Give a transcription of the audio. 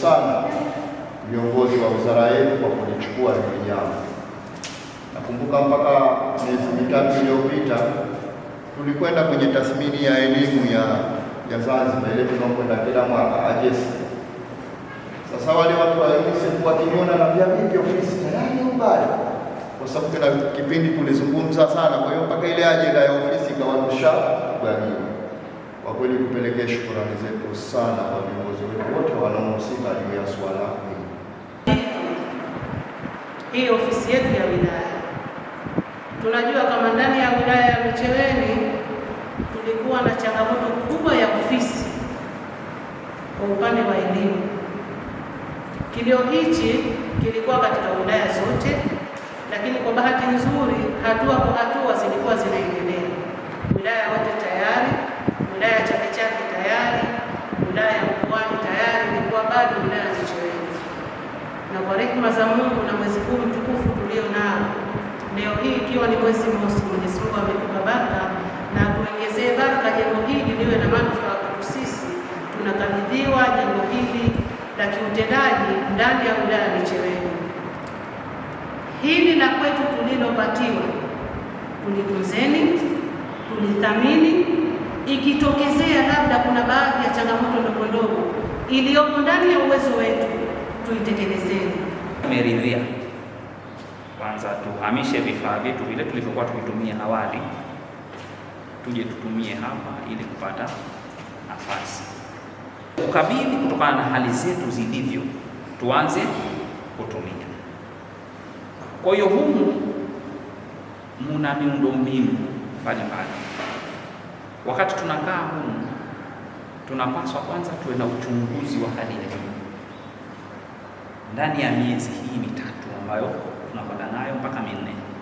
sana viongozi wa wizara yenu kwa kulichukua hili jambo. Nakumbuka mpaka miezi mitatu iliyopita tulikwenda kwenye tathmini ya elimu ya Zanzibar, ile tunakwenda kila mwaka AJESI. Sasa wale watu wa UNICEF wakiniona na vipi ofisi tayari mbali, kwa sababu kuna kipindi tulizungumza sana, kwa hiyo mpaka ile ajenda ya ofisi ikawarusha gani. Kwa kweli tupelekee shukrani zetu sana kwa viongozi wetu wote wanaohusika juu ya swala hili. Hii ofisi yetu ya wilaya, tunajua kama ndani ya wilaya ya Micheweni tulikuwa na changamoto kubwa ya ofisi kwa upande wa elimu. Kilio hichi kilikuwa katika wilaya zote, lakini kwa bahati nzuri hatua kwa hatua zilikuwa zinaendelea. Wilaya wote tayari, wilaya ya Chake Chake tayari, wilaya ya Mkoani tayari, ilikuwa bado wilaya ya Micheweni. Na kwa rehema za Mungu na mwezi huu mtukufu tulio nao leo hii, ikiwa ni mwezi mosi, Mwenyezi Mungu ametupa baraka na tuongezee baraka jengo hili liwe na manufaa kwetu sisi. Tunakabidhiwa jengo hili la kiutendaji ndani ya wilaya ya Micheweni. Hili la kwetu tulilopatiwa tulitunzeni, tulithamini. Ikitokezea labda kuna baadhi ya changamoto ndogo ndogo iliyopo ndani ya uwezo wetu, tuitekelezeni. Tumeridhia kwanza tuhamishe vifaa vyetu vile tulivyokuwa tukitumia awali, tuje tutumie hapa ili kupata nafasi ukabidhi kutokana na hali zetu zilivyo, tuanze kutumia. Kwa hiyo humu muna miundombinu mbalimbali. Wakati tunakaa humu, tunapaswa kwanza tuwe na uchunguzi wa hali ya juu ndani ya miezi hii mitatu ambayo tunakwenda nayo mpaka minne.